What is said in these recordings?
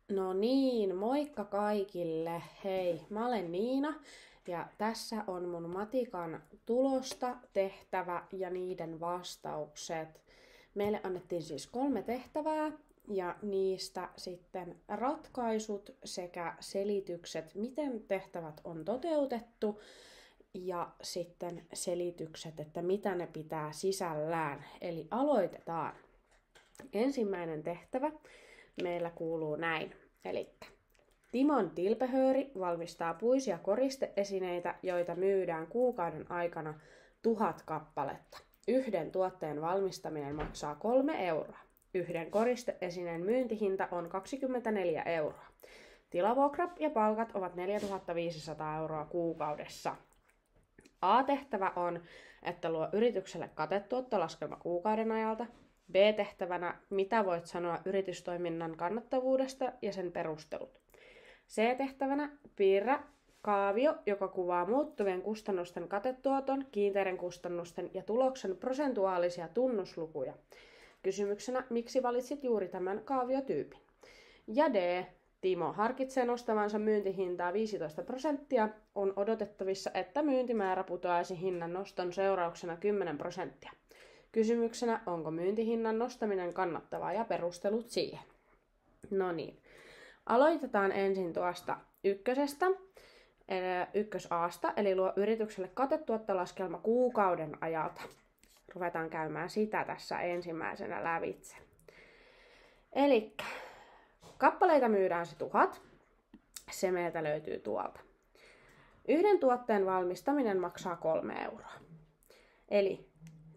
No niin, moikka kaikille. Hei, mä olen Niina ja tässä on mun matikan tulosta, tehtävä ja niiden vastaukset. Meille annettiin siis 3 tehtävää ja niistä sitten ratkaisut sekä selitykset, miten tehtävät on toteutettu ja sitten selitykset, että mitä ne pitää sisällään. Eli aloitetaan. Ensimmäinen tehtävä meillä kuuluu näin. Eli Timon tilpehööri valmistaa puisia koristeesineitä, joita myydään kuukauden aikana 1000 kappaletta. Yhden tuotteen valmistaminen maksaa 3 euroa. Yhden koristeesineen myyntihinta on 24 euroa. Tilavuokra ja palkat ovat 4500 euroa kuukaudessa. A-tehtävä on, että luo yritykselle katetuottolaskelma kuukauden ajalta. B-tehtävänä, mitä voit sanoa yritystoiminnan kannattavuudesta ja sen perustelut. C-tehtävänä, piirrä kaavio, joka kuvaa muuttuvien kustannusten katetuoton, kiinteiden kustannusten ja tuloksen prosentuaalisia tunnuslukuja. Kysymyksenä, miksi valitsit juuri tämän kaaviotyypin. Ja D, Timo harkitsee nostavansa myyntihintaa 15%. On odotettavissa, että myyntimäärä putoaisi hinnan noston seurauksena 10%. Kysymyksenä, onko myyntihinnan nostaminen kannattavaa ja perustelut siihen. No niin, aloitetaan ensin tuosta ykkösaasta, eli luo yritykselle katetuottolaskelma kuukauden ajalta. Ruvetaan käymään sitä tässä ensimmäisenä lävitse. Eli kappaleita myydään se 1000. Se meiltä löytyy tuolta. Yhden tuotteen valmistaminen maksaa 3 euroa. Eli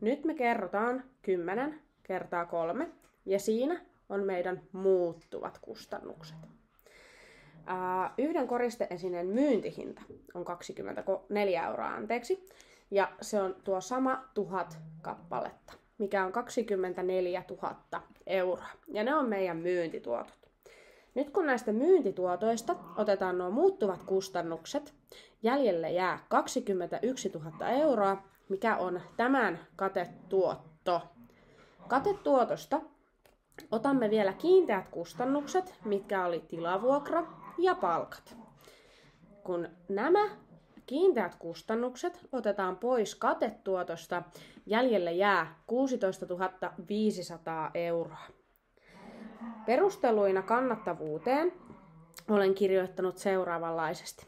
nyt me kerrotaan 10 kertaa 3 ja siinä on meidän muuttuvat kustannukset. Yhden koristeesineen myyntihinta on 24 euroa, ja se on tuo sama 1000 kappaletta, mikä on 24 000 euroa. Ja ne on meidän myyntituotot. Nyt kun näistä myyntituotoista otetaan nuo muuttuvat kustannukset, jäljelle jää 21 000 euroa, mikä on tämän katetuotto. Katetuotosta otamme vielä kiinteät kustannukset, mitkä oli tilavuokra ja palkat. Kun nämä kiinteät kustannukset otetaan pois katetuotosta, jäljelle jää 16 500 euroa. Perusteluina kannattavuuteen olen kirjoittanut seuraavanlaisesti.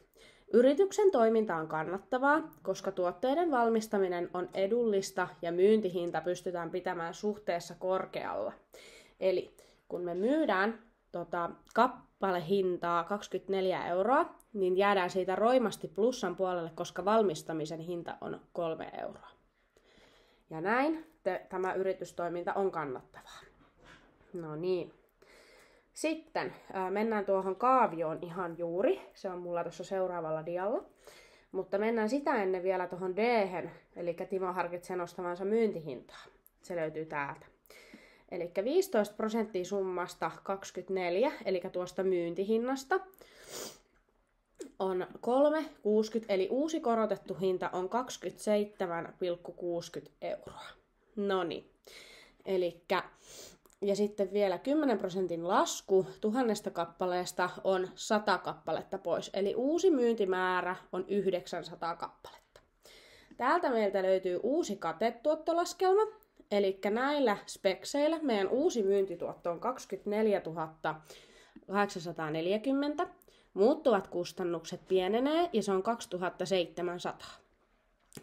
Yrityksen toiminta on kannattavaa, koska tuotteiden valmistaminen on edullista ja myyntihinta pystytään pitämään suhteessa korkealla. Eli kun me myydään kappalehintaa 24 euroa, niin jäädään siitä roimasti plussan puolelle, koska valmistamisen hinta on 3 euroa. Ja näin tämä yritystoiminta on kannattavaa. No niin. Sitten mennään tuohon kaavioon ihan juuri. Se on mulla tuossa seuraavalla dialla. Mutta mennään sitä ennen vielä tuohon D-hen, eli Timo harkitsee nostavansa myyntihintaa. Se löytyy täältä. Eli 15% summasta 24, eli tuosta myyntihinnasta, on 3,60, eli uusi korotettu hinta on 27,60 euroa. Noniin. Ja sitten vielä 10% lasku 1000 kappaleesta on 100 kappaletta pois. Eli uusi myyntimäärä on 900 kappaletta. Täältä meiltä löytyy uusi katetuottolaskelma. Eli näillä spekseillä meidän uusi myyntituotto on 24 840. Muuttuvat kustannukset pienenee ja se on 2700.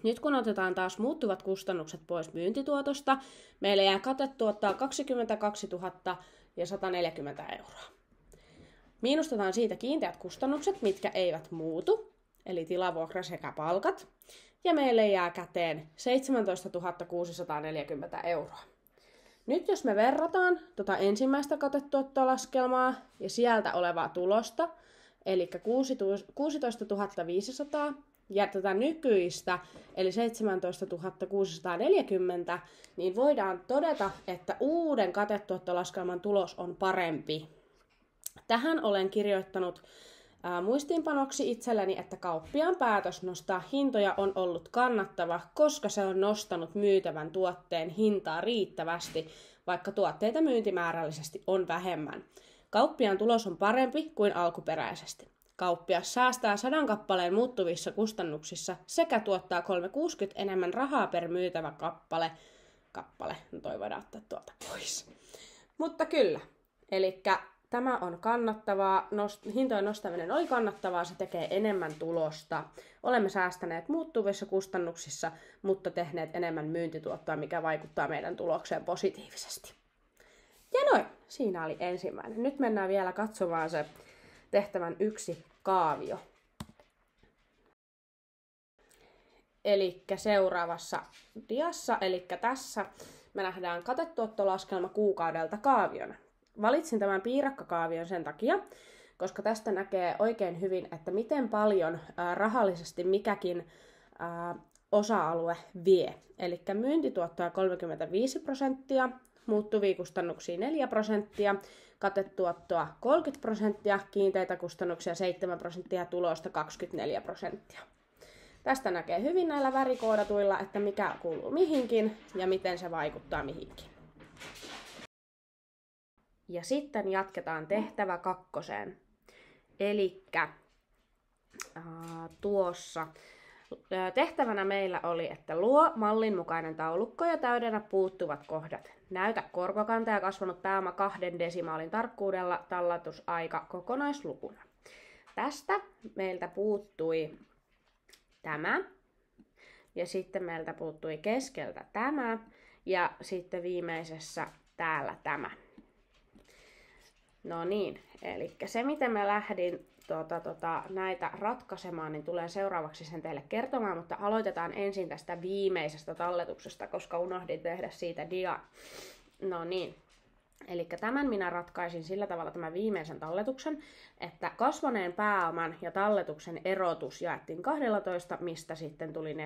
Nyt kun otetaan taas muuttuvat kustannukset pois myyntituotosta, meillä jää katetuottoa 22 140 euroa. Miinustetaan siitä kiinteät kustannukset, mitkä eivät muutu, eli tilavuokra sekä palkat, ja meille jää käteen 17 640 euroa. Nyt jos me verrataan tuota ensimmäistä katetuottolaskelmaa ja sieltä olevaa tulosta, eli 16 500, ja tätä nykyistä, eli 17 640, niin voidaan todeta, että uuden katetuottolaskelman tulos on parempi. Tähän olen kirjoittanut muistiinpanoksi itselleni, että kauppiaan päätös nostaa hintoja on ollut kannattava, koska se on nostanut myytävän tuotteen hintaa riittävästi, vaikka tuotteita myyntimäärällisesti on vähemmän. Kauppiaan tulos on parempi kuin alkuperäisesti. Kauppias säästää 100 kappaleen muuttuvissa kustannuksissa sekä tuottaa 3,60 enemmän rahaa per myytävä kappale. No toi voidaan ottaa tuolta pois. Mutta kyllä, eli tämä on kannattavaa, hintojen nostaminen oli kannattavaa, se tekee enemmän tulosta. Olemme säästäneet muuttuvissa kustannuksissa, mutta tehneet enemmän myyntituottoa, mikä vaikuttaa meidän tulokseen positiivisesti. Ja noin, siinä oli ensimmäinen. Nyt mennään vielä katsomaan se tehtävän 1 kaavio. Eli seuraavassa diassa, eli tässä me nähdään katetuottolaskelma kuukaudelta kaaviona. Valitsin tämän piirakkakaavion sen takia, koska tästä näkee oikein hyvin, että miten paljon rahallisesti mikäkin osa-alue vie. Eli myyntituottoa 35%, muuttuvia kustannuksia 4%, katetuottoa 30%, kiinteitä kustannuksia 7% ja tulosta 24%. Tästä näkee hyvin näillä värikoodatuilla, että mikä kuuluu mihinkin ja miten se vaikuttaa mihinkin. Ja sitten jatketaan tehtävä 2. Elikkä tuossa tehtävänä meillä oli, että luo mallin mukainen taulukko ja täydennä puuttuvat kohdat. Näytä korkokanta ja kasvanut pääoma 2 desimaalin tarkkuudella, talletusaika kokonaislukuna. Tästä meiltä puuttui tämä, ja sitten meiltä puuttui keskeltä tämä, ja sitten viimeisessä täällä tämä. No niin, eli se miten mä lähdin näitä ratkaisemaan, niin tulee seuraavaksi sen teille kertomaan, mutta aloitetaan ensin tästä viimeisestä talletuksesta, koska unohdin tehdä siitä dia. No niin, eli tämän minä ratkaisin sillä tavalla tämän viimeisen talletuksen, että kasvaneen pääoman ja talletuksen erotus jaettiin 12, mistä sitten tuli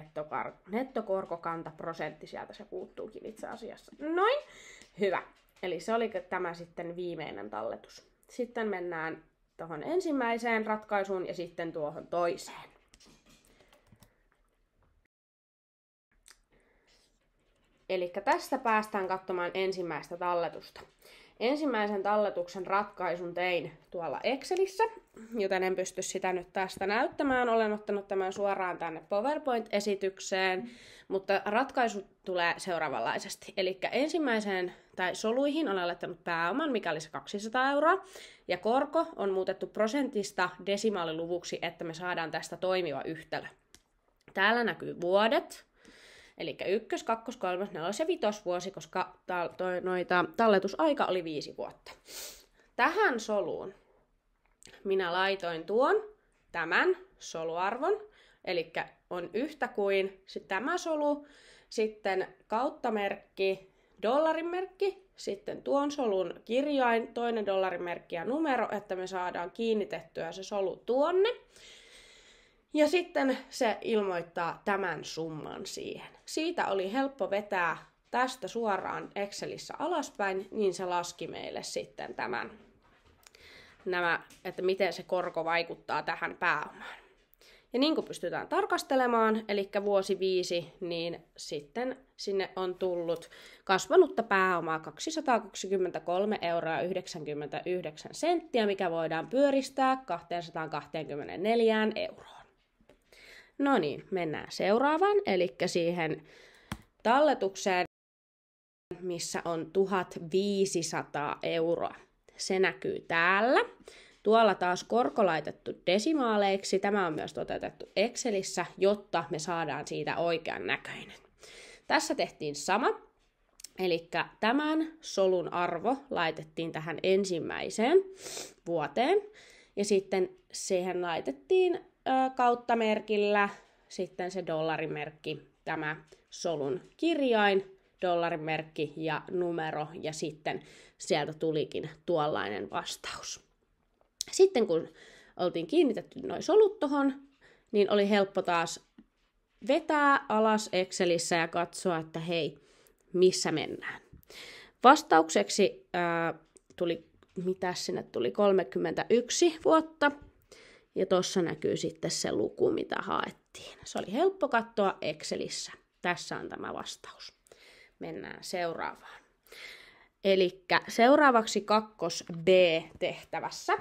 nettokorkokanta prosentti, sieltä se puuttuukin itse asiassa. Noin, hyvä. Eli se oli tämä sitten viimeinen talletus. Sitten mennään tuohon ensimmäiseen ratkaisuun ja sitten tuohon toiseen. Eli tästä päästään katsomaan ensimmäistä talletusta. Ensimmäisen talletuksen ratkaisun tein tuolla Excelissä, joten en pysty sitä nyt tästä näyttämään. Olen ottanut tämän suoraan tänne PowerPoint-esitykseen, mutta ratkaisu tulee seuraavanlaisesti. Eli ensimmäiseen tai soluihin olen laittanut pääoman, mikä oli se 200 €, ja korko on muutettu prosentista desimaaliluvuksi, että me saadaan tästä toimiva yhtälö. Täällä näkyy vuodet. Eli 1, 2, 3, 4 ja 5 vuosi, koska talletusaika oli 5 vuotta. Tähän soluun minä laitoin tämän soluarvon, eli on yhtä kuin tämä solu, sitten kauttamerkki, dollarimerkki, sitten tuon solun kirjain, toinen dollarimerkki ja numero, että me saadaan kiinnitettyä se solu tuonne. Ja sitten se ilmoittaa tämän summan siihen. Siitä oli helppo vetää tästä suoraan Excelissä alaspäin, niin se laski meille sitten että miten se korko vaikuttaa tähän pääomaan. Ja niin kuin pystytään tarkastelemaan, eli vuosi 5, niin sitten sinne on tullut kasvanutta pääomaa 223,99 €, mikä voidaan pyöristää 224 €. No niin, mennään seuraavaan, eli siihen talletukseen, missä on 1500 €. Se näkyy täällä. Tuolla taas korko laitettu desimaaleiksi. Tämä on myös toteutettu Excelissä, jotta me saadaan siitä oikean näköinen. Tässä tehtiin sama, eli tämän solun arvo laitettiin tähän ensimmäiseen vuoteen, ja sitten siihen laitettiin kauttamerkillä sitten se dollarimerkki, tämä solun kirjain, dollarimerkki ja numero, ja sitten sieltä tulikin tuollainen vastaus. Sitten kun oltiin kiinnitetty noi solut tohon, niin oli helppo taas vetää alas Excelissä ja katsoa, että hei, missä mennään. Vastaukseksi sinne tuli 31 vuotta. Ja tuossa näkyy sitten se luku, mitä haettiin. Se oli helppo katsoa Excelissä. Tässä on tämä vastaus. Mennään seuraavaan. Elikkä seuraavaksi 2B-tehtävässä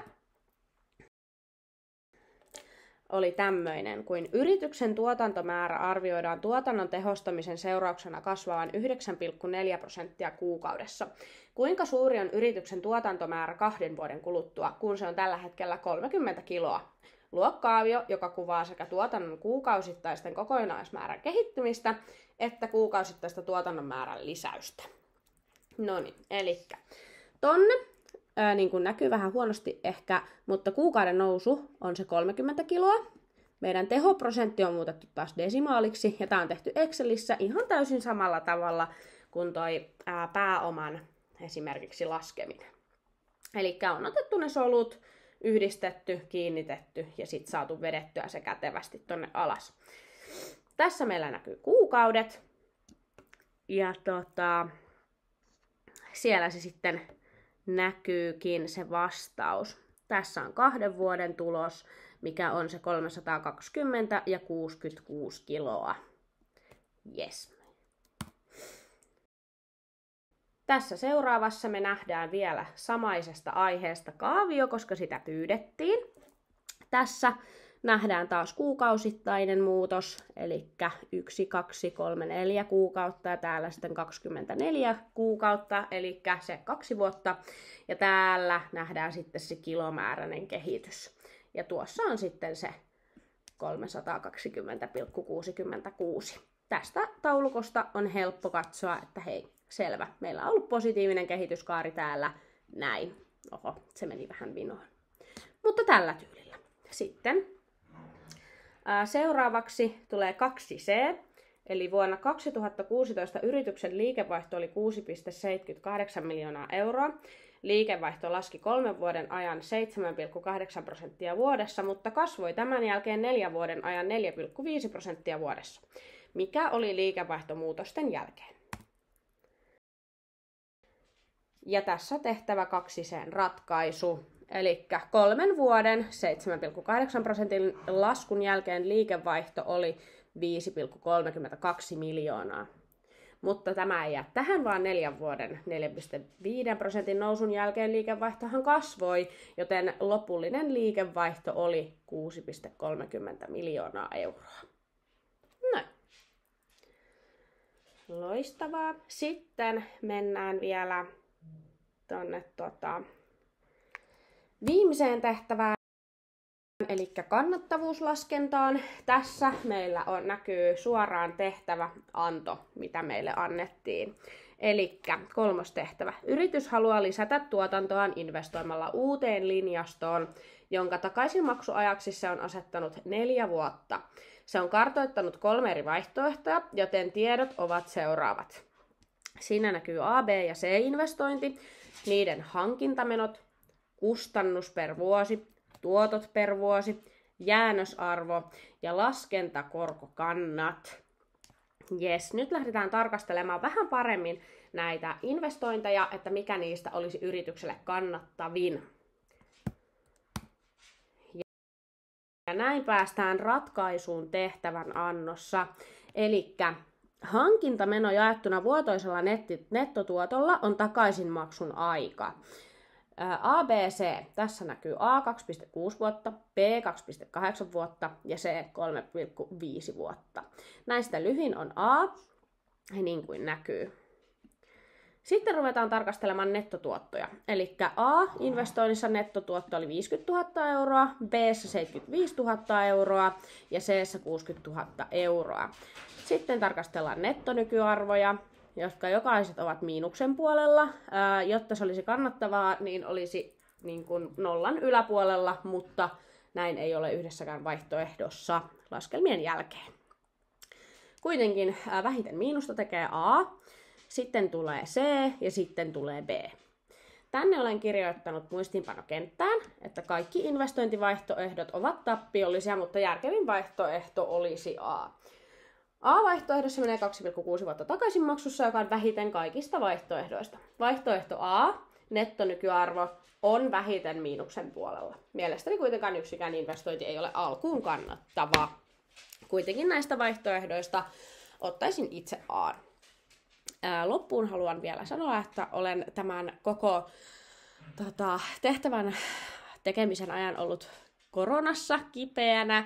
oli tämmöinen, kuin yrityksen tuotantomäärä arvioidaan tuotannon tehostamisen seurauksena kasvavan 9,4% kuukaudessa. Kuinka suuri on yrityksen tuotantomäärä 2 vuoden kuluttua, kun se on tällä hetkellä 30 kiloa? Luo kaavio, joka kuvaa sekä tuotannon kuukausittaisten kokonaismäärän kehittymistä että kuukausittaista tuotannon määrän lisäystä. No niin, elikkä tonne, niin kuin näkyy vähän huonosti ehkä, mutta kuukauden nousu on se 30 kiloa. Meidän tehoprosentti on muutettu taas desimaaliksi, ja tämä on tehty Excelissä ihan täysin samalla tavalla kuin toi pääoman esimerkiksi laskeminen. Eli on otettu ne solut, yhdistetty, kiinnitetty ja sitten saatu vedettyä se kätevästi tonne alas. Tässä meillä näkyy kuukaudet, ja siellä se sitten näkyykin se vastaus. Tässä on 2 vuoden tulos, mikä on se 320 ja 66 kiloa. Yes. Tässä seuraavassa me nähdään vielä samaisesta aiheesta kaavio, koska sitä pyydettiin. Tässä nähdään taas kuukausittainen muutos, eli 1, 2, 3, 4 kuukautta ja täällä sitten 24 kuukautta, eli se 2 vuotta. Ja täällä nähdään sitten se kilomääräinen kehitys. Ja tuossa on sitten se 320,66. Tästä taulukosta on helppo katsoa, että hei, selvä, meillä on ollut positiivinen kehityskaari täällä, näin. Oho, se meni vähän vinoon. Mutta tällä tyylillä. Sitten seuraavaksi tulee 2C, eli vuonna 2016 yrityksen liikevaihto oli 6,78 miljoonaa euroa. Liikevaihto laski 3 vuoden ajan 7,8% vuodessa, mutta kasvoi tämän jälkeen 4 vuoden ajan 4,5% vuodessa. Mikä oli liikevaihtomuutosten jälkeen? Ja tässä tehtävä 2C:n ratkaisu. Eli 3 vuoden 7,8% laskun jälkeen liikevaihto oli 5,32 miljoonaa. Mutta tämä ei jää tähän, vaan 4 vuoden 4,5% nousun jälkeen liikevaihtohan kasvoi, joten lopullinen liikevaihto oli 6,30 miljoonaa euroa. Näin. Loistavaa. Sitten mennään vielä tuonne viimeiseen tehtävään, eli kannattavuuslaskentaan. Tässä meillä näkyy suoraan tehtäväanto, mitä meille annettiin. Eli 3. tehtävä. Yritys haluaa lisätä tuotantoaan investoimalla uuteen linjastoon, jonka takaisinmaksuajaksi se on asettanut 4 vuotta. Se on kartoittanut 3 eri vaihtoehtoja, joten tiedot ovat seuraavat. Siinä näkyy A, B ja C-investointi, niiden hankintamenot, kustannus per vuosi, tuotot per vuosi, jäännösarvo ja laskentakorkokannat. Jes, nyt lähdetään tarkastelemaan vähän paremmin näitä investointeja, että mikä niistä olisi yritykselle kannattavin. Ja näin päästään ratkaisuun tehtävän annossa. Eli hankintameno jaettuna vuotoisella nettotuotolla on takaisinmaksun aika. A, B, C. Tässä näkyy A 2,6 vuotta, B 2,8 vuotta ja C 3,5 vuotta. Näistä lyhin on A, niin kuin näkyy. Sitten ruvetaan tarkastelemaan nettotuottoja. Eli A-investoinnissa nettotuotto oli 50 000 euroa, B 75 000 euroa ja C 60 000 euroa. Sitten tarkastellaan nettonykyarvoja, jotka jokaiset ovat miinuksen puolella. Jotta se olisi kannattavaa, niin olisi niin kuin nollan yläpuolella, mutta näin ei ole yhdessäkään vaihtoehdossa laskelmien jälkeen. Kuitenkin vähiten miinusta tekee A, sitten tulee C ja sitten tulee B. Tänne olen kirjoittanut muistiinpanokenttään, että kaikki investointivaihtoehdot ovat tappiollisia, mutta järkevin vaihtoehto olisi A. A-vaihtoehdossa menee 2,6 vuotta takaisinmaksussa, joka on vähiten kaikista vaihtoehdoista. Vaihtoehto A, nettonykyarvo, on vähiten miinuksen puolella. Mielestäni kuitenkaan yksikään investointi ei ole alkuun kannattava. Kuitenkin näistä vaihtoehdoista ottaisin itse A. Loppuun haluan vielä sanoa, että olen tämän koko tehtävän tekemisen ajan ollut koronassa kipeänä,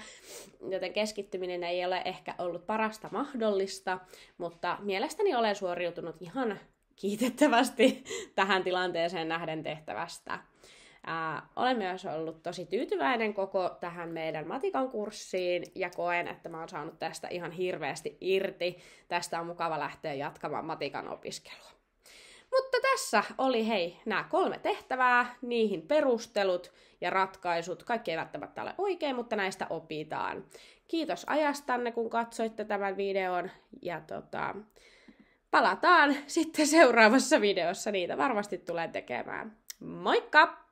joten keskittyminen ei ole ehkä ollut parasta mahdollista, mutta mielestäni olen suoriutunut ihan kiitettävästi tähän tilanteeseen nähden tehtävästä. Olen myös ollut tosi tyytyväinen koko tähän meidän matikan kurssiin ja koen, että mä oon saanut tästä ihan hirveästi irti. Tästä on mukava lähteä jatkamaan matikan opiskelua. Mutta tässä oli nämä 3 tehtävää, niihin perustelut ja ratkaisut. Kaikki ei välttämättä ole oikein, mutta näistä opitaan. Kiitos ajastanne, kun katsoitte tämän videon ja palataan sitten seuraavassa videossa. Niitä varmasti tulee tekemään. Moikka!